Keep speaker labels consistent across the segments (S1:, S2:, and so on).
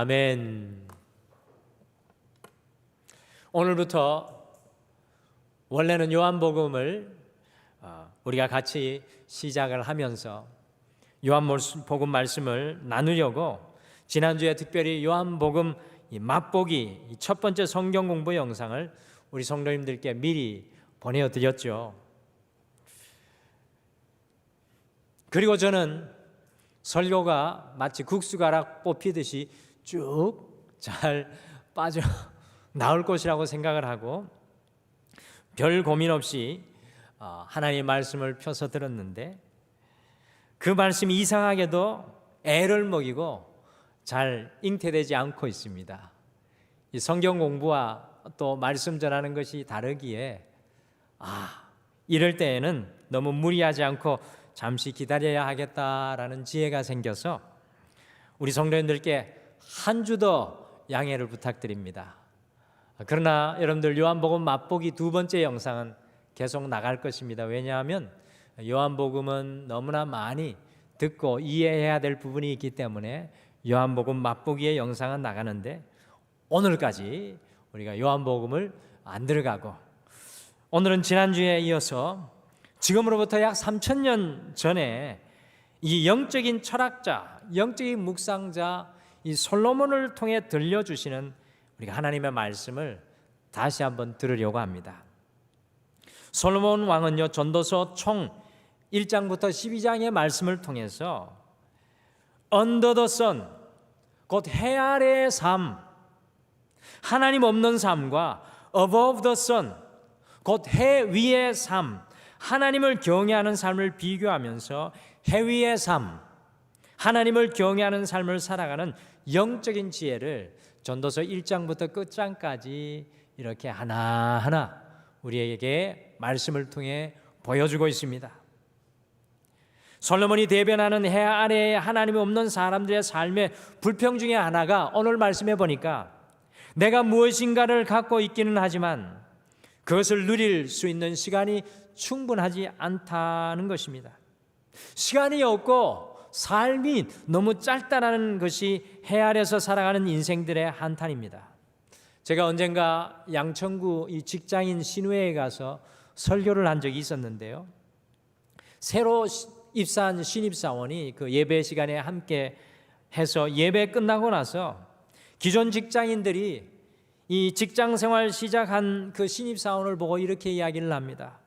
S1: 아멘. 오늘부터 원래는 요한복음을 우리가 같이 시작을 하면서 요한복음 말씀을 나누려고 지난주에 특별히 요한복음 맛보기 첫 번째 성경 공부 영상을 우리 성도님들께 미리 보내드렸죠. 그리고 저는 설교가 마치 국수가락 뽑히듯이 쭉 잘 빠져 나올 것이라고 생각을 하고 별 고민 없이 하나님의 말씀을 펴서 들었는데 그 말씀이 이상하게도 애를 먹이고 잘 잉태되지 않고 있습니다. 이 성경 공부와 또 말씀 전하는 것이 다르기에 이럴 때에는 너무 무리하지 않고 잠시 기다려야 하겠다라는 지혜가 생겨서 우리 성도님들께 한 주 더 양해를 부탁드립니다. 그러나 여러분들 요한복음 맛보기 두 번째 영상은 계속 나갈 것입니다. 왜냐하면 요한복음은 너무나 많이 듣고 이해해야 될 부분이 있기 때문에 요한복음 맛보기의 영상은 나가는데 오늘까지 우리가 요한복음을 안 들어가고 오늘은 지난주에 이어서 지금으로부터 약 3000년 전에 이 영적인 철학자, 영적인 묵상자 이 솔로몬을 통해 들려주시는 우리가 하나님의 말씀을 다시 한번 들으려고 합니다. 솔로몬 왕은요 전도서 총 1장부터 12장의 말씀을 통해서 Under the sun, 곧 해 아래의 삶, 하나님 없는 삶과 Above the sun, 곧 해 위의 삶, 하나님을 경외하는 삶을 비교하면서 해 위의 삶, 하나님을 경외하는 삶을 살아가는 영적인 지혜를 전도서 1장부터 끝장까지 이렇게 하나하나 우리에게 말씀을 통해 보여주고 있습니다. 솔로몬이 대변하는 해 아래에 하나님이 없는 사람들의 삶의 불평 중에 하나가 오늘 말씀해 보니까 내가 무엇인가를 갖고 있기는 하지만 그것을 누릴 수 있는 시간이 충분하지 않다는 것입니다. 시간이 없고 삶이 너무 짧다라는 것이 해 아래에서 살아가는 인생들의 한탄입니다. 제가 언젠가 양천구 이 직장인 신회에 가서 설교를 한 적이 있었는데요. 새로 입사한 신입사원이 그 예배 시간에 함께 해서 예배 끝나고 나서 기존 직장인들이 이 직장 생활 시작한 그 신입사원을 보고 이렇게 이야기를 합니다.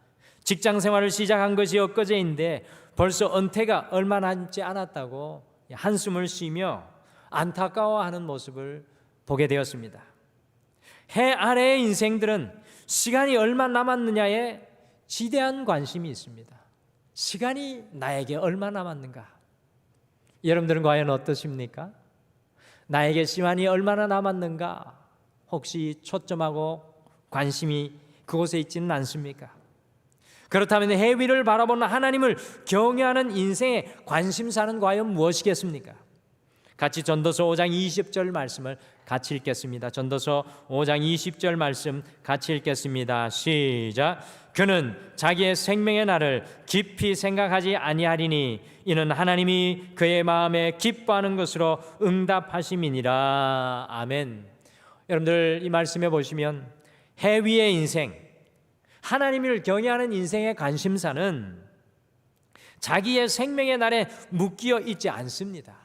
S1: 직장 생활을 시작한 것이 엊그제인데 벌써 은퇴가 얼마 남지 않았다고 한숨을 쉬며 안타까워하는 모습을 보게 되었습니다. 해 아래의 인생들은 시간이 얼마 남았느냐에 지대한 관심이 있습니다. 시간이 나에게 얼마 남았는가? 여러분들은 과연 어떠십니까? 나에게 시간이 얼마나 남았는가? 혹시 초점하고 관심이 그곳에 있지는 않습니까? 그렇다면 해 위를 바라보는 하나님을 경외하는 인생의 관심사는 과연 무엇이겠습니까? 같이 전도서 5장 20절 말씀을 같이 읽겠습니다. 전도서 5장 20절 말씀 같이 읽겠습니다. 시작. 그는 자기의 생명의 날을 깊이 생각하지 아니하리니 이는 하나님이 그의 마음에 기뻐하는 것으로 응답하심이니라. 아멘. 여러분들 이 말씀해 보시면 해 위의 인생, 하나님을 경외하는 인생의 관심사는 자기의 생명의 날에 묶여 있지 않습니다.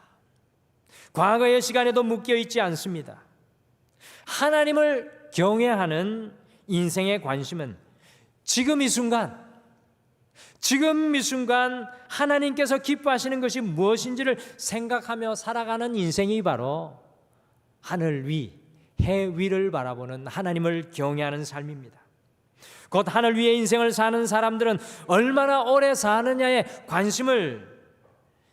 S1: 과거의 시간에도 묶여 있지 않습니다. 하나님을 경외하는 인생의 관심은 지금 이 순간 하나님께서 기뻐하시는 것이 무엇인지를 생각하며 살아가는 인생이 바로 하늘 위, 해 위를 바라보는 하나님을 경외하는 삶입니다. 곧 하늘 위의 인생을 사는 사람들은 얼마나 오래 사느냐에 관심을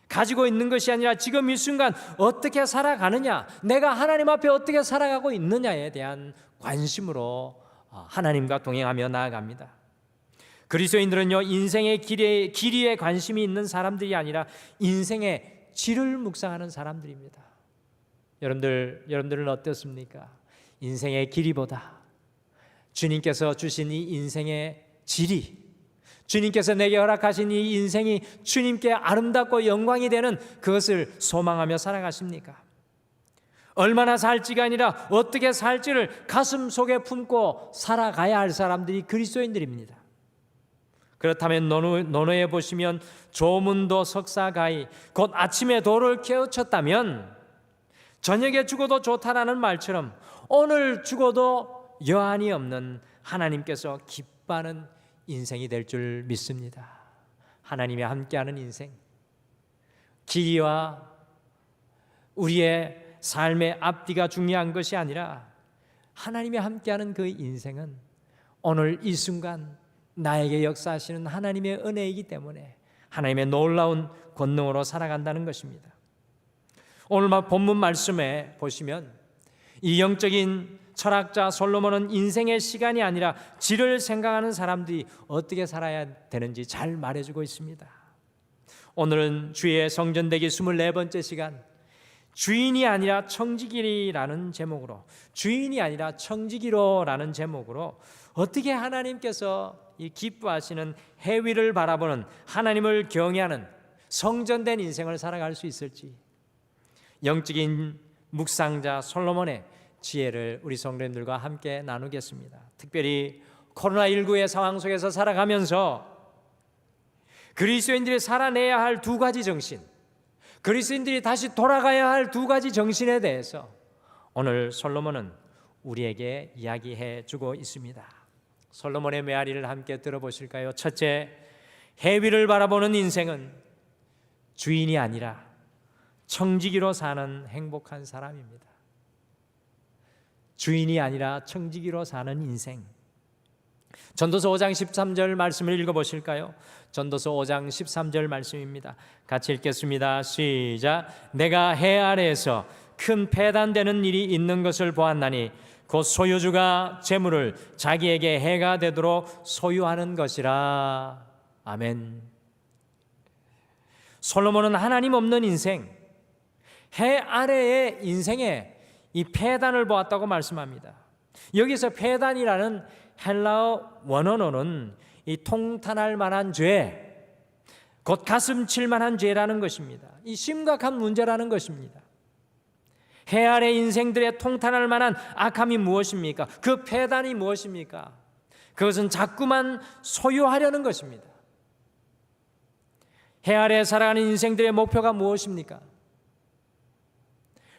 S1: 가지고 있는 것이 아니라 지금 이 순간 어떻게 살아가느냐, 내가 하나님 앞에 어떻게 살아가고 있느냐에 대한 관심으로 하나님과 동행하며 나아갑니다. 그리스도인들은요 인생의 길이에 관심이 있는 사람들이 아니라 인생의 질을 묵상하는 사람들입니다. 여러분들은 어떻습니까? 인생의 길이보다 주님께서 주신 이 인생의 질이, 주님께서 내게 허락하신 이 인생이 주님께 아름답고 영광이 되는 그것을 소망하며 살아가십니까? 얼마나 살지가 아니라 어떻게 살지를 가슴속에 품고 살아가야 할 사람들이 그리스도인들입니다. 그렇다면 논어에 보시면 조문도 석사가히 곧 아침에 도를 깨우쳤다면 저녁에 죽어도 좋다라는 말처럼 오늘 죽어도 여한이 없는 하나님께서 기뻐하는 인생이 될 줄 믿습니다. 하나님이 함께하는 인생, 길이와 우리의 삶의 앞뒤가 중요한 것이 아니라 하나님이 함께하는 그 인생은 오늘 이 순간 나에게 역사하시는 하나님의 은혜이기 때문에 하나님의 놀라운 권능으로 살아간다는 것입니다. 오늘 본문 말씀에 보시면 이 영적인 철학자 솔로몬은 인생의 시간이 아니라 질을 생각하는 사람들이 어떻게 살아야 되는지 잘 말해주고 있습니다. 오늘은 주의 성전되기 24번째 시간, 주인이 아니라 청지기라는 제목으로, 주인이 아니라 청지기로라는 제목으로 어떻게 하나님께서 이 기뻐하시는 해위를 바라보는 하나님을 경외하는 성전된 인생을 살아갈 수 있을지, 영적인 묵상자 솔로몬의 지혜를 우리 성도님들과 함께 나누겠습니다. 특별히 코로나19의 상황 속에서 살아가면서 그리스도인들이 살아내야 할 두 가지 정신, 그리스도인들이 다시 돌아가야 할 두 가지 정신에 대해서 오늘 솔로몬은 우리에게 이야기해 주고 있습니다. 솔로몬의 메아리를 함께 들어보실까요? 첫째, 해위를 바라보는 인생은 주인이 아니라 청지기로 사는 행복한 사람입니다. 주인이 아니라 청지기로 사는 인생. 전도서 5장 13절 말씀을 읽어보실까요? 전도서 5장 13절 말씀입니다. 같이 읽겠습니다. 시작. 내가 해 아래에서 큰 패단되는 일이 있는 것을 보았나니 곧 소유주가 재물을 자기에게 해가 되도록 소유하는 것이라. 아멘. 솔로몬은 하나님 없는 인생, 해 아래의 인생에 이 패단을 보았다고 말씀합니다. 여기서 패단이라는 헬라어 원어로는 이 통탄할 만한 죄, 곧 가슴 칠 만한 죄라는 것입니다. 이 심각한 문제라는 것입니다. 해 아래 인생들의 통탄할 만한 악함이 무엇입니까? 그 패단이 무엇입니까? 그것은 자꾸만 소유하려는 것입니다. 해 아래 살아가는 인생들의 목표가 무엇입니까?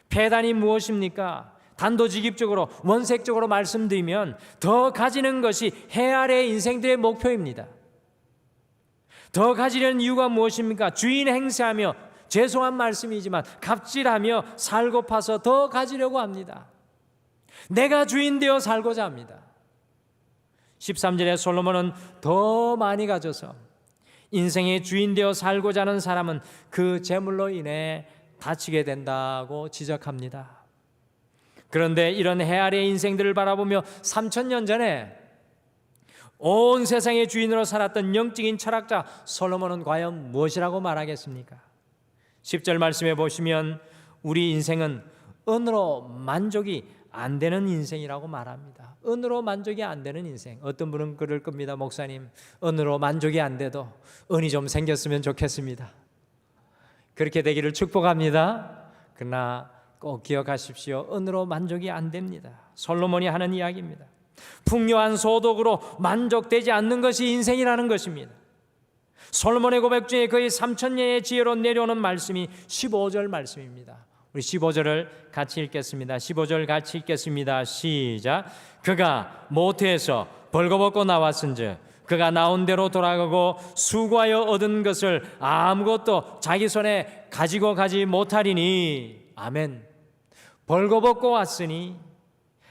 S1: 패단이 무엇입니까? 단도직입적으로 원색적으로 말씀드리면 더 가지는 것이 해 아래 인생들의 목표입니다. 더 가지려는 이유가 무엇입니까? 주인 행세하며, 죄송한 말씀이지만 갑질하며 살고 파서 더 가지려고 합니다. 내가 주인 되어 살고자 합니다. 13절에 솔로몬은 더 많이 가져서 인생의 주인 되어 살고자 하는 사람은 그 재물로 인해 다치게 된다고 지적합니다. 그런데 이런 해 아래 인생들을 바라보며 3000년 전에 온 세상의 주인으로 살았던 영적인 철학자 솔로몬은 과연 무엇이라고 말하겠습니까? 10절 말씀해 보시면 우리 인생은 은으로 만족이 안 되는 인생이라고 말합니다. 은으로 만족이 안 되는 인생. 어떤 분은 그럴 겁니다. 목사님, 은으로 만족이 안 돼도 은이 좀 생겼으면 좋겠습니다. 그렇게 되기를 축복합니다. 그러나 꼭 기억하십시오. 은으로 만족이 안 됩니다. 솔로몬이 하는 이야기입니다. 풍요한 소득으로 만족되지 않는 것이 인생이라는 것입니다. 솔로몬의 고백 중에 거의 3000년의 지혜로 내려오는 말씀이 15절 말씀입니다. 우리 15절을 같이 읽겠습니다. 15절 같이 읽겠습니다. 시작. 그가 모태에서 벌거벗고 나왔은즉 그가 나온 대로 돌아가고 수고하여 얻은 것을 아무것도 자기 손에 가지고 가지 못하리니. 아멘. 벌거벗고 왔으니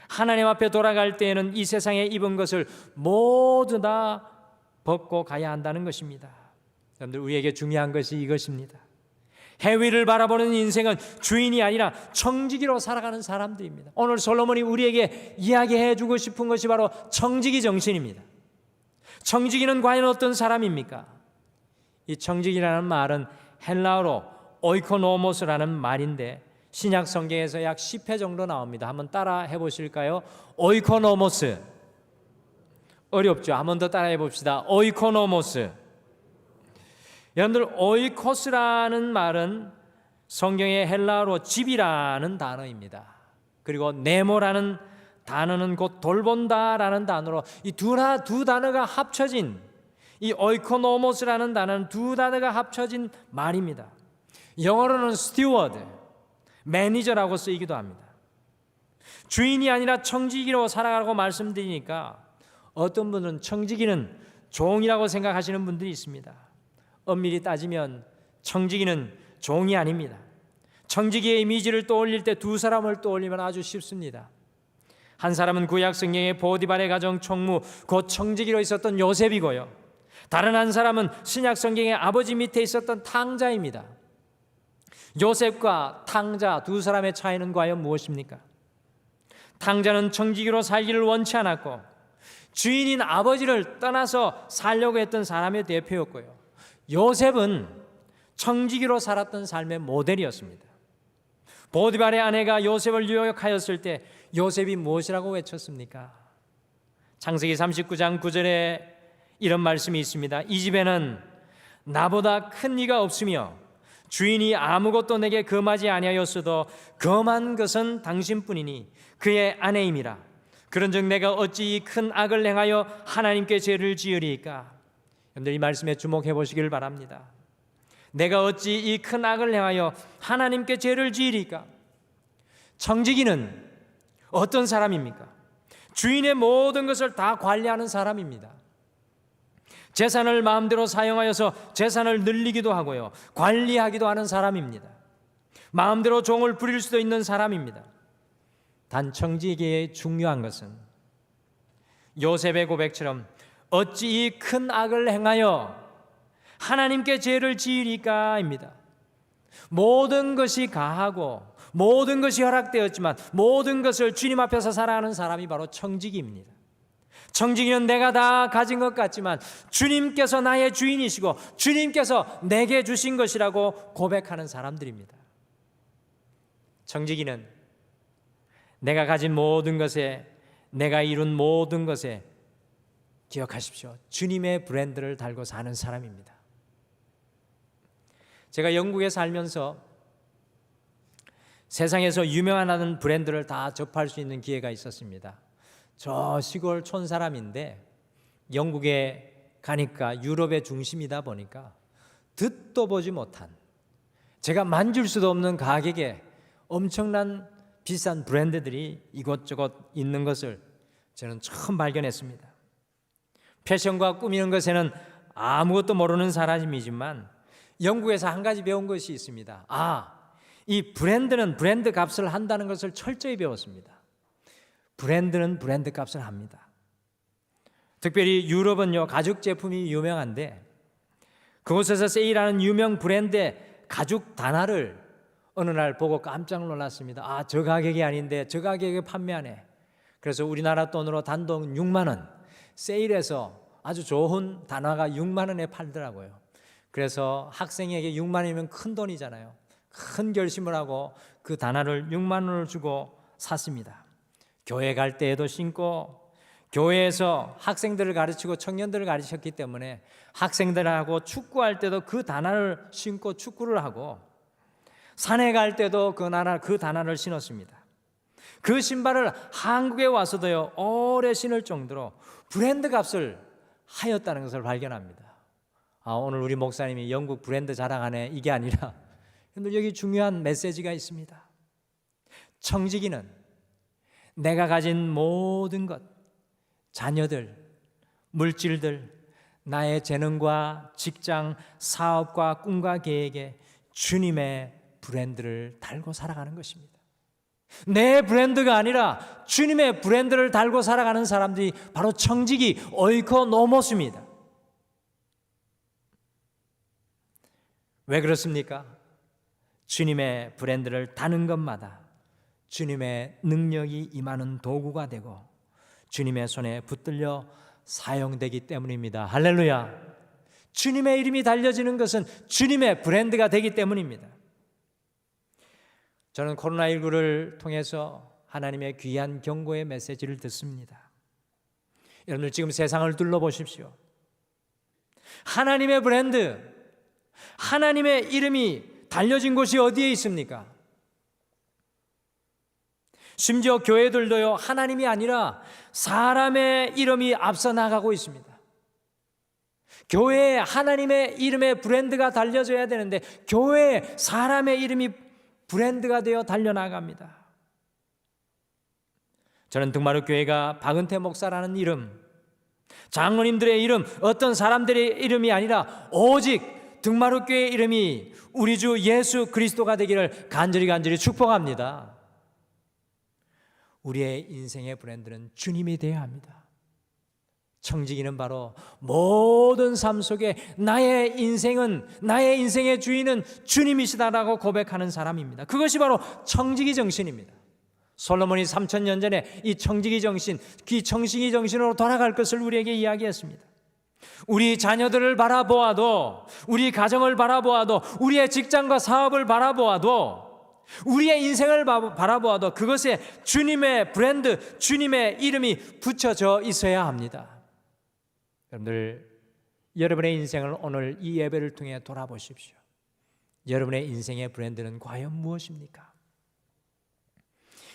S1: 하나님 앞에 돌아갈 때에는 이 세상에 입은 것을 모두 다 벗고 가야 한다는 것입니다. 여러분들, 우리에게 중요한 것이 이것입니다. 해위를 바라보는 인생은 주인이 아니라 청지기로 살아가는 사람들입니다. 오늘 솔로몬이 우리에게 이야기해 주고 싶은 것이 바로 청지기 정신입니다. 청지기는 과연 어떤 사람입니까? 이 청지기라는 말은 헬라어로 오이코노모스라는 말인데 신약 성경에서 약 10회 정도 나옵니다. 한번 따라 해보실까요? 오이코노모스. 어렵죠? 한번 더 따라 해봅시다. 오이코노모스. 여러분들, 오이코스라는 말은 성경의 헬라어로 집이라는 단어입니다. 그리고 네모라는 단어는 곧 돌본다라는 단어로 이 두 단어가 합쳐진 이 오이코노모스라는 단어는 두 단어가 합쳐진 말입니다. 영어로는 스튜어드, 매니저라고 쓰이기도 합니다. 주인이 아니라 청지기로 살아가라고 말씀드리니까 어떤 분은 청지기는 종이라고 생각하시는 분들이 있습니다. 엄밀히 따지면 청지기는 종이 아닙니다. 청지기의 이미지를 떠올릴 때 두 사람을 떠올리면 아주 쉽습니다. 한 사람은 구약 성경의 보디발의 가정 총무 곧 청지기로 있었던 요셉이고요, 다른 한 사람은 신약 성경의 아버지 밑에 있었던 탕자입니다. 요셉과 탕자 두 사람의 차이는 과연 무엇입니까? 탕자는 청지기로 살기를 원치 않았고 주인인 아버지를 떠나서 살려고 했던 사람의 대표였고요, 요셉은 청지기로 살았던 삶의 모델이었습니다. 보디발의 아내가 요셉을 유혹하였을 때 요셉이 무엇이라고 외쳤습니까? 창세기 39장 9절에 이런 말씀이 있습니다. 이 집에는 나보다 큰 이가 없으며 주인이 아무것도 내게 금하지 아니하였어도 금한 것은 당신뿐이니 그의 아내임이라. 그런즉 내가 어찌 이 큰 악을 행하여 하나님께 죄를 지으리이까? 여러분들 이 말씀에 주목해 보시길 바랍니다. 내가 어찌 이 큰 악을 행하여 하나님께 죄를 지으리까? 청지기는 어떤 사람입니까? 주인의 모든 것을 다 관리하는 사람입니다. 재산을 마음대로 사용하여서 재산을 늘리기도 하고요, 관리하기도 하는 사람입니다. 마음대로 종을 부릴 수도 있는 사람입니다. 단 청지기의 중요한 것은 요셉의 고백처럼 어찌 이 큰 악을 행하여 하나님께 죄를 지으리까입니다. 모든 것이 가하고 모든 것이 허락되었지만 모든 것을 주님 앞에서 살아가는 사람이 바로 청지기입니다. 청지기는 내가 다 가진 것 같지만 주님께서 나의 주인이시고 주님께서 내게 주신 것이라고 고백하는 사람들입니다. 청지기는 내가 가진 모든 것에, 내가 이룬 모든 것에, 기억하십시오, 주님의 브랜드를 달고 사는 사람입니다. 제가 영국에 살면서 세상에서 유명한 브랜드를 다 접할 수 있는 기회가 있었습니다. 저 시골 촌 사람인데 영국에 가니까 유럽의 중심이다 보니까 듣도 보지 못한, 제가 만질 수도 없는 가격에 엄청난 비싼 브랜드들이 이곳저곳 있는 것을 저는 처음 발견했습니다. 패션과 꾸미는 것에는 아무것도 모르는 사람이지만 영국에서 한 가지 배운 것이 있습니다. 이 브랜드는 브랜드 값을 한다는 것을 철저히 배웠습니다. 브랜드는 브랜드 값을 합니다. 특별히 유럽은요, 가죽 제품이 유명한데 그곳에서 세일하는 유명 브랜드의 가죽 단화를 어느 날 보고 깜짝 놀랐습니다. 저 가격이 아닌데 저 가격에 판매하네. 그래서 우리나라 돈으로 단돈 6만 원, 세일해서 아주 좋은 단화가 6만 원에 팔더라고요. 그래서 학생에게 6만 원이면 큰 돈이잖아요. 큰 결심을 하고 그 단화를 6만 원을 주고 샀습니다. 교회 갈 때에도 신고, 교회에서 학생들을 가르치고 청년들을 가르쳤기 때문에 학생들하고 축구할 때도 그 단화를 신고 축구를 하고, 산에 갈 때도 그 단화를 신었습니다. 그 신발을 한국에 와서도요, 오래 신을 정도로 브랜드 값을 하였다는 것을 발견합니다. 오늘 우리 목사님이 영국 브랜드 자랑하네, 이게 아니라 여기 중요한 메시지가 있습니다. 청지기는 내가 가진 모든 것, 자녀들, 물질들, 나의 재능과 직장, 사업과 꿈과 계획에 주님의 브랜드를 달고 살아가는 것입니다. 내 브랜드가 아니라 주님의 브랜드를 달고 살아가는 사람들이 바로 청지기 오이코노모스입니다. 왜 그렇습니까? 주님의 브랜드를 다는 것마다 주님의 능력이 임하는 도구가 되고 주님의 손에 붙들려 사용되기 때문입니다. 할렐루야. 주님의 이름이 달려지는 것은 주님의 브랜드가 되기 때문입니다. 저는 코로나19를 통해서 하나님의 귀한 경고의 메시지를 듣습니다. 여러분들 지금 세상을 둘러보십시오. 하나님의 브랜드, 하나님의 이름이 달려진 곳이 어디에 있습니까? 심지어 교회들도요, 하나님이 아니라 사람의 이름이 앞서 나가고 있습니다. 교회에 하나님의 이름의 브랜드가 달려져야 되는데 교회에 사람의 이름이 브랜드가 되어 달려나갑니다. 저는 등마루 교회가 박은태 목사라는 이름, 장로님들의 이름, 어떤 사람들의 이름이 아니라 오직 등마루 교회의 이름이 우리 주 예수 그리스도가 되기를 간절히 축복합니다. 우리의 인생의 브랜드는 주님이 되어야 합니다. 청지기는 바로 모든 삶 속에 나의 인생의 주인은 주님이시다라고 고백하는 사람입니다. 그것이 바로 청지기 정신입니다. 솔로몬이 3000년 전에 이 청지기 정신으로 돌아갈 것을 우리에게 이야기했습니다. 우리 자녀들을 바라보아도, 우리 가정을 바라보아도, 우리의 직장과 사업을 바라보아도, 우리의 인생을 바라보아도 그것에 주님의 브랜드, 주님의 이름이 붙여져 있어야 합니다. 여러분들, 여러분의 인생을 오늘 이 예배를 통해 돌아보십시오. 여러분의 인생의 브랜드는 과연 무엇입니까?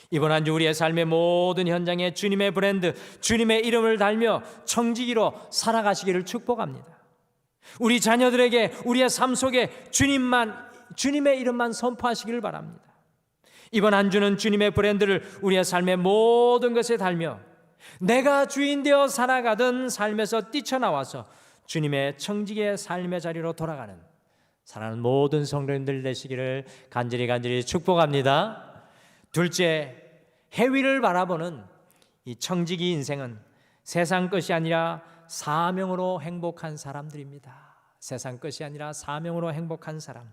S1: 이번 한 주 우리의 삶의 모든 현장에 주님의 브랜드, 주님의 이름을 달며 청지기로 살아가시기를 축복합니다. 우리 자녀들에게 우리의 삶 속에 주님의 이름만 선포하시기를 바랍니다. 이번 한 주는 주님의 브랜드를 우리의 삶의 모든 것에 달며 내가 주인 되어 살아가던 삶에서 뛰쳐나와서 주님의 청지기의 삶의 자리로 돌아가는 사랑하는 모든 성도님들 되시기를 간절히 축복합니다. 둘째, 해위를 바라보는 이 청지기 인생은 세상 것이 아니라 사명으로 행복한 사람들입니다. 세상 것이 아니라 사명으로 행복한 사람.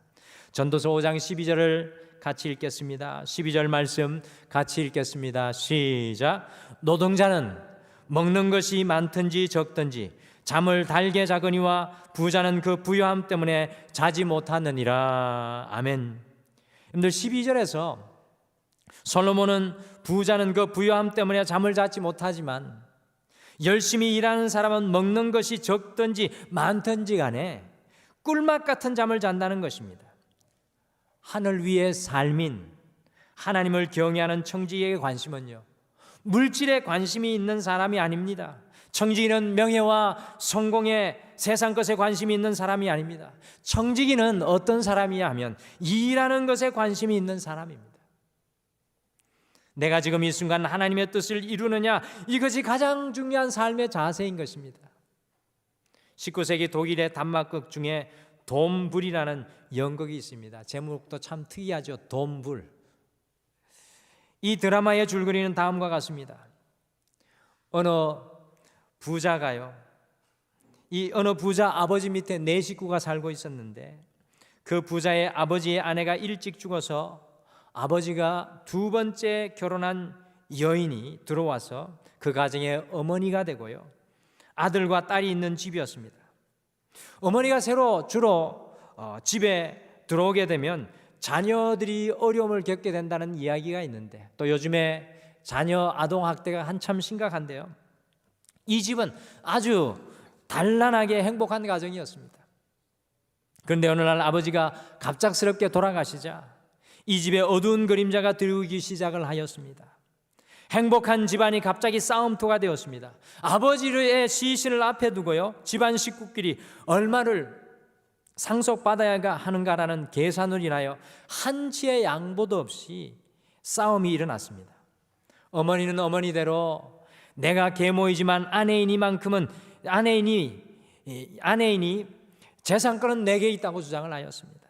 S1: 전도서 5장 12절을 같이 읽겠습니다. 12절 말씀 같이 읽겠습니다. 시작. 노동자는 먹는 것이 많든지 적든지 잠을 달게 자거니와 부자는 그 부유함 때문에 자지 못하느니라. 아멘. 여러분들, 12절에서 솔로몬은 부자는 그 부유함 때문에 잠을 자지 못하지만 열심히 일하는 사람은 먹는 것이 적든지 많든지 간에 꿀맛 같은 잠을 잔다는 것입니다. 하늘 위의 삶인 하나님을 경외하는 청지기의 관심은요, 물질에 관심이 있는 사람이 아닙니다. 청지기는 명예와 성공에, 세상 것에 관심이 있는 사람이 아닙니다. 청지기는 어떤 사람이냐 하면 일하는 것에 관심이 있는 사람입니다. 내가 지금 이 순간 하나님의 뜻을 이루느냐, 이것이 가장 중요한 삶의 자세인 것입니다. 19세기 독일의 단막극 중에 돔불이라는 연극이 있습니다. 제목도 참 특이하죠. 돔불. 이 드라마의 줄거리는 다음과 같습니다. 어느 부자가요, 이 어느 부자 아버지 밑에 4식구가 살고 있었는데 그 부자의 아버지의 아내가 일찍 죽어서 아버지가 두 번째 결혼한 여인이 들어와서 그 가정의 어머니가 되고요, 아들과 딸이 있는 집이었습니다. 어머니가 주로 집에 들어오게 되면 자녀들이 어려움을 겪게 된다는 이야기가 있는데, 또 요즘에 자녀 아동학대가 한참 심각한데요, 이 집은 아주 단란하게 행복한 가정이었습니다. 그런데 어느 날 아버지가 갑작스럽게 돌아가시자 이 집에 어두운 그림자가 들어오기 시작을 하였습니다. 행복한 집안이 갑자기 싸움터가 되었습니다. 아버지의 시신을 앞에 두고요, 집안 식구끼리 얼마를 상속받아야 하는가라는 계산을 인하여 한치의 양보도 없이 싸움이 일어났습니다. 어머니는 어머니대로 내가 계모이지만 아내이니 재산권은 내게 있다고 주장을 하였습니다.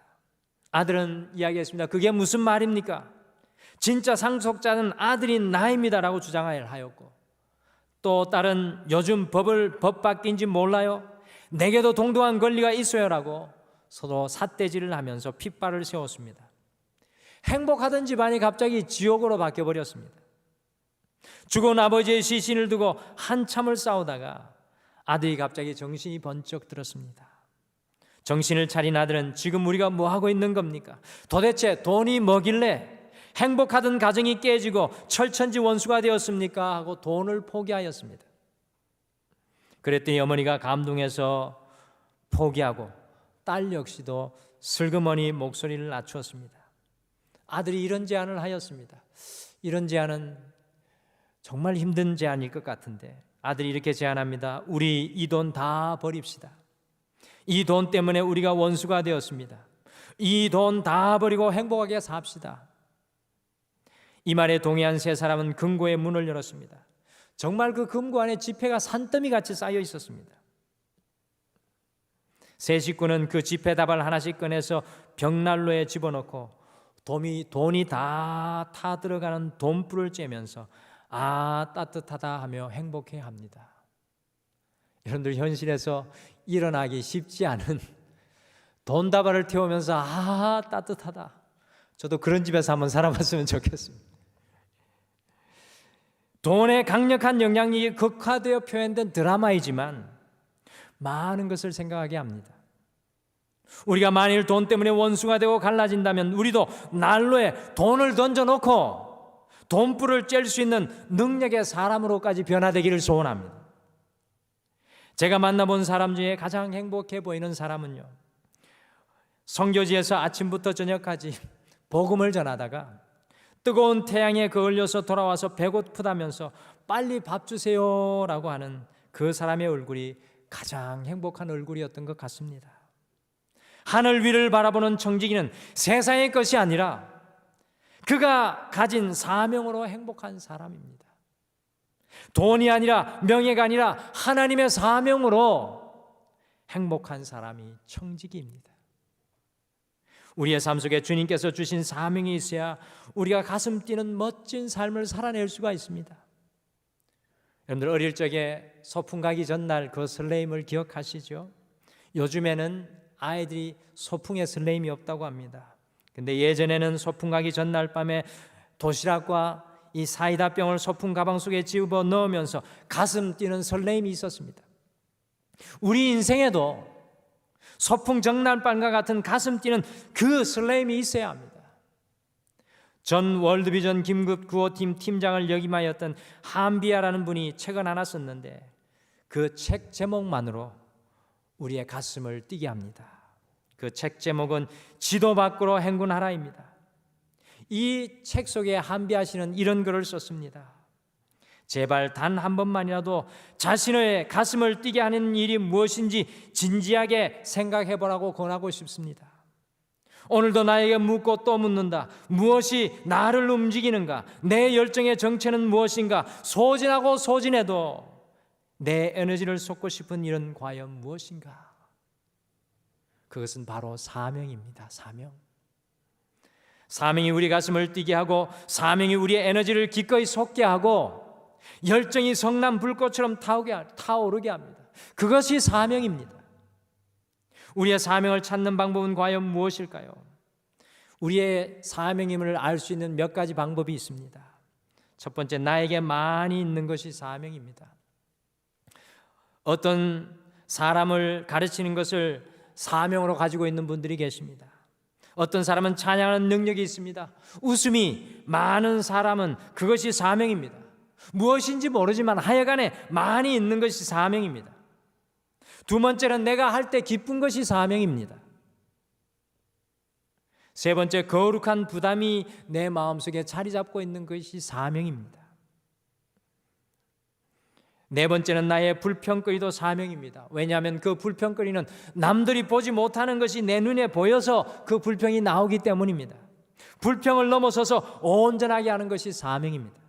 S1: 아들은 이야기했습니다. 그게 무슨 말입니까? 진짜 상속자는 아들인 나입니다라고 주장을 하였고, 또 딸은 요즘 법 바뀐지 몰라요? 내게도 동등한 권리가 있어요라고 서로 삿대질을 하면서 핏발을 세웠습니다. 행복하던 집안이 갑자기 지옥으로 바뀌어버렸습니다. 죽은 아버지의 시신을 두고 한참을 싸우다가 아들이 갑자기 정신이 번쩍 들었습니다. 정신을 차린 아들은 지금 우리가 뭐 하고 있는 겁니까? 도대체 돈이 뭐길래 행복하던 가정이 깨지고 철천지 원수가 되었습니까? 하고 돈을 포기하였습니다. 그랬더니 어머니가 감동해서 포기하고 딸 역시도 슬그머니 목소리를 낮추었습니다. 아들이 이런 제안을 하였습니다. 이런 제안은 정말 힘든 제안일 것 같은데 아들이 이렇게 제안합니다. 우리 이 돈 다 버립시다. 이 돈 때문에 우리가 원수가 되었습니다. 이 돈 다 버리고 행복하게 삽시다. 이 말에 동의한 세 사람은 금고의 문을 열었습니다. 정말 그 금고 안에 지폐가 산더미같이 쌓여 있었습니다. 세 식구는 그 지폐다발 하나씩 꺼내서 벽난로에 집어넣고 돈이 다 타 들어가는 돈불을 쬐면서 아 따뜻하다 하며 행복해합니다. 여러분들 현실에서 일어나기 쉽지 않은 돈다발을 태우면서 아 따뜻하다. 저도 그런 집에서 한번 살아봤으면 좋겠습니다. 돈의 강력한 영향력이 극화되어 표현된 드라마이지만 많은 것을 생각하게 합니다. 우리가 만일 돈 때문에 원수가 되고 갈라진다면 우리도 난로에 돈을 던져놓고 돈불을 쬐일 수 있는 능력의 사람으로까지 변화되기를 소원합니다. 제가 만나본 사람 중에 가장 행복해 보이는 사람은요, 선교지에서 아침부터 저녁까지 복음을 전하다가 뜨거운 태양에 그을려서 돌아와서 배고프다면서 빨리 밥 주세요라고 하는 그 사람의 얼굴이 가장 행복한 얼굴이었던 것 같습니다. 하늘 위를 바라보는 청지기는 세상의 것이 아니라 그가 가진 사명으로 행복한 사람입니다. 돈이 아니라 명예가 아니라 하나님의 사명으로 행복한 사람이 청지기입니다. 우리의 삶 속에 주님께서 주신 사명이 있어야 우리가 가슴 뛰는 멋진 삶을 살아낼 수가 있습니다. 여러분들 어릴 적에 소풍 가기 전날 그 설레임을 기억하시죠? 요즘에는 아이들이 소풍에 설레임이 없다고 합니다. 근데 예전에는 소풍 가기 전날 밤에 도시락과 이 사이다 병을 소풍 가방 속에 집어 넣으면서 가슴 뛰는 설레임이 있었습니다. 우리 인생에도 소풍 전날밤과 같은 가슴 뛰는 그 설레임이 있어야 합니다. 전 월드비전 긴급 구호팀 팀장을 역임하였던 한비아라는 분이 책을 하나 썼는데 그 책 제목만으로 우리의 가슴을 뛰게 합니다. 그 책 제목은 지도 밖으로 행군하라입니다. 이 책 속에 한비아 씨는 이런 글을 썼습니다. 제발 단 한 번만이라도 자신의 가슴을 뛰게 하는 일이 무엇인지 진지하게 생각해 보라고 권하고 싶습니다. 오늘도 나에게 묻고 또 묻는다. 무엇이 나를 움직이는가? 내 열정의 정체는 무엇인가? 소진하고 소진해도 내 에너지를 쏟고 싶은 일은 과연 무엇인가? 그것은 바로 사명입니다. 사명이 우리 가슴을 뛰게 하고 사명이 우리의 에너지를 기꺼이 솟게 하고 열정이 성난 불꽃처럼 타오르게 합니다. 그것이 사명입니다. 우리의 사명을 찾는 방법은 과연 무엇일까요? 우리의 사명임을 알 수 있는 몇 가지 방법이 있습니다. 첫 번째, 나에게 많이 있는 것이 사명입니다. 어떤 사람을 가르치는 것을 사명으로 가지고 있는 분들이 계십니다. 어떤 사람은 찬양하는 능력이 있습니다. 웃음이 많은 사람은 그것이 사명입니다. 무엇인지 모르지만 하여간에 많이 있는 것이 사명입니다. 두 번째는 내가 할 때 기쁜 것이 사명입니다. 세 번째, 거룩한 부담이 내 마음속에 자리 잡고 있는 것이 사명입니다. 네 번째는 나의 불평거리도 사명입니다. 왜냐하면 그 불평거리는 남들이 보지 못하는 것이 내 눈에 보여서 그 불평이 나오기 때문입니다. 불평을 넘어서서 온전하게 하는 것이 사명입니다.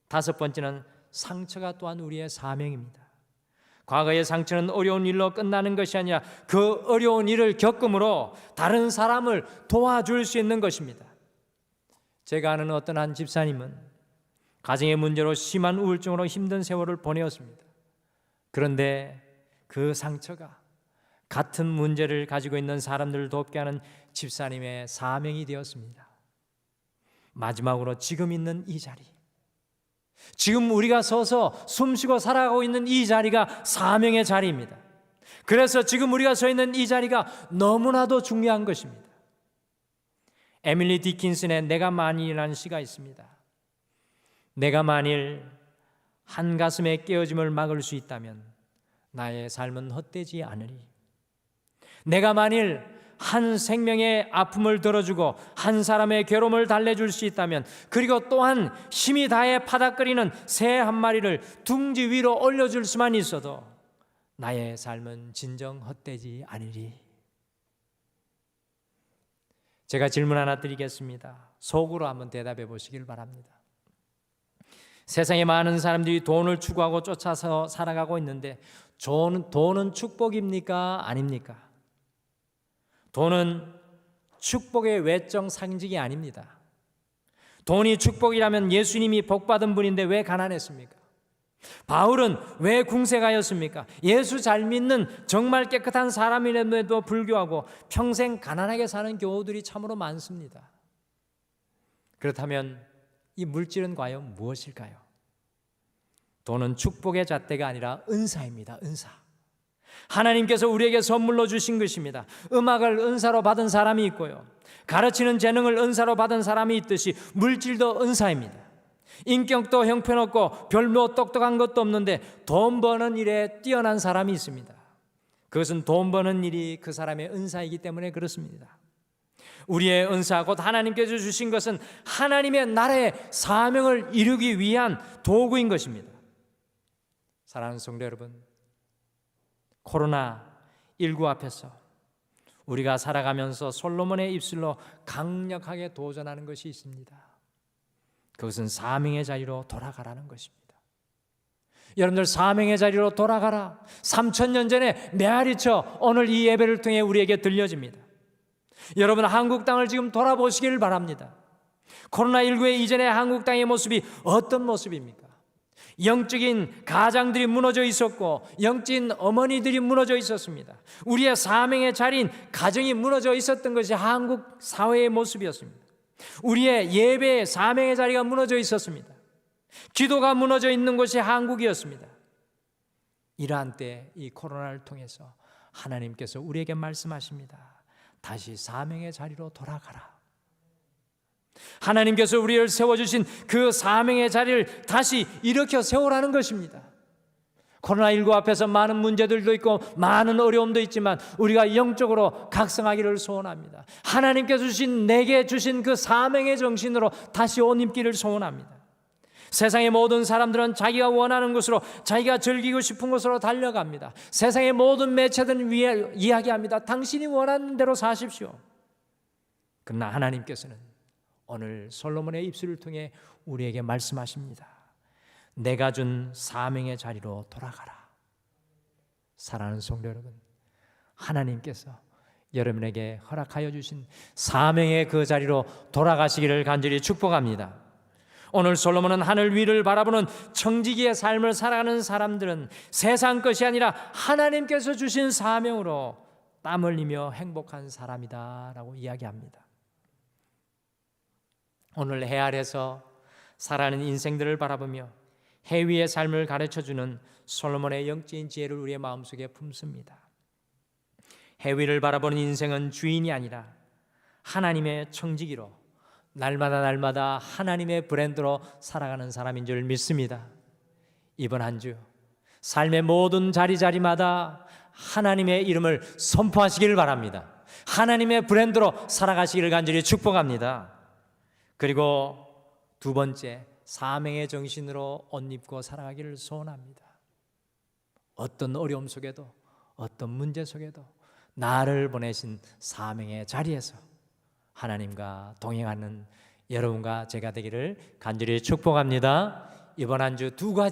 S1: 다섯 번째는 상처가 또한 우리의 사명입니다. 과거의 상처는 어려운 일로 끝나는 것이 아니라 그 어려운 일을 겪음으로 다른 사람을 도와줄 수 있는 것입니다. 제가 아는 어떤 한 집사님은 가정의 문제로 심한 우울증으로 힘든 세월을 보내었습니다. 그런데 그 상처가 같은 문제를 가지고 있는 사람들을 돕게 하는 집사님의 사명이 되었습니다. 마지막으로 지금 있는 이 자리, 지금 우리가 서서 숨쉬고 살아가고 있는 이 자리가 사명의 자리입니다. 그래서 지금 우리가 서 있는 이 자리가 너무나도 중요한 것입니다. 에밀리 디킨슨의 내가 만일이라는 시가 있습니다. 내가 만일 한 가슴의 깨어짐을 막을 수 있다면 나의 삶은 헛되지 않으리. 내가 만일 한 생명의 아픔을 덜어주고 한 사람의 괴로움을 달래줄 수 있다면, 그리고 또한 힘이 다해 파닥거리는 새 한 마리를 둥지 위로 올려줄 수만 있어도 나의 삶은 진정 헛되지 않으리. 제가 질문 하나 드리겠습니다. 속으로 한번 대답해 보시길 바랍니다. 세상에 많은 사람들이 돈을 추구하고 쫓아서 살아가고 있는데 돈은 축복입니까? 아닙니까? 돈은 축복의 외적 상징이 아닙니다. 돈이 축복이라면 예수님이 복받은 분인데 왜 가난했습니까? 바울은 왜 궁색하였습니까? 예수 잘 믿는 정말 깨끗한 사람임에도 불구하고 평생 가난하게 사는 교우들이 참으로 많습니다. 그렇다면 이 물질은 과연 무엇일까요? 돈은 축복의 잣대가 아니라 은사입니다. 은사. 하나님께서 우리에게 선물로 주신 것입니다. 음악을 은사로 받은 사람이 있고요, 가르치는 재능을 은사로 받은 사람이 있듯이 물질도 은사입니다. 인격도 형편없고 별로 똑똑한 것도 없는데 돈 버는 일에 뛰어난 사람이 있습니다. 그것은 돈 버는 일이 그 사람의 은사이기 때문에 그렇습니다. 우리의 은사, 곧 하나님께서 주신 것은 하나님의 나라의 사명을 이루기 위한 도구인 것입니다. 사랑하는 성도 여러분, 코로나19 앞에서 우리가 살아가면서 솔로몬의 입술로 강력하게 도전하는 것이 있습니다. 그것은 사명의 자리로 돌아가라는 것입니다. 여러분들, 사명의 자리로 돌아가라. 3000년 전에 메아리쳐 오늘 이 예배를 통해 우리에게 들려집니다. 여러분, 한국 땅을 지금 돌아보시기를 바랍니다. 코로나19의 이전의 한국 땅의 모습이 어떤 모습입니까? 영적인 가장들이 무너져 있었고 영적인 어머니들이 무너져 있었습니다. 우리의 사명의 자리인 가정이 무너져 있었던 것이 한국 사회의 모습이었습니다. 우리의 예배의 사명의 자리가 무너져 있었습니다. 기도가 무너져 있는 것이 한국이었습니다. 이러한 때 이 코로나를 통해서 하나님께서 우리에게 말씀하십니다. 다시 사명의 자리로 돌아가라. 하나님께서 우리를 세워주신 그 사명의 자리를 다시 일으켜 세우라는 것입니다. 코로나19 앞에서 많은 문제들도 있고 많은 어려움도 있지만 우리가 영적으로 각성하기를 소원합니다. 하나님께서 내게 주신 그 사명의 정신으로 다시 옷 입기를 소원합니다. 세상의 모든 사람들은 자기가 원하는 곳으로, 자기가 즐기고 싶은 곳으로 달려갑니다. 세상의 모든 매체들은 이야기합니다. 당신이 원하는 대로 사십시오. 그러나 하나님께서는 오늘 솔로몬의 입술을 통해 우리에게 말씀하십니다. 내가 준 사명의 자리로 돌아가라. 사랑하는 성도 여러분, 하나님께서 여러분에게 허락하여 주신 사명의 그 자리로 돌아가시기를 간절히 축복합니다. 오늘 솔로몬은 하늘 위를 바라보는 청지기의 삶을 살아가는 사람들은 세상 것이 아니라 하나님께서 주신 사명으로 땀 흘리며 행복한 사람이다 라고 이야기합니다. 오늘 해 아래서 살아가는 인생들을 바라보며 해 위의 삶을 가르쳐주는 솔로몬의 영적인 지혜를 우리의 마음속에 품습니다. 해 위를 바라보는 인생은 주인이 아니라 하나님의 청지기로 날마다 하나님의 브랜드로 살아가는 사람인 줄 믿습니다. 이번 한 주 삶의 모든 자리마다 하나님의 이름을 선포하시기를 바랍니다. 하나님의 브랜드로 살아가시기를 간절히 축복합니다. 그리고 두 번째, 사명의 정신으로 옷 입고 살아가기를 소원합니다. 어떤 어려움 속에도, 어떤 문제 속에도 나를 보내신 사명의 자리에서 하나님과 동행하는 여러분과 제가 되기를 간절히 축복합니다. 이번 한 주 두 가지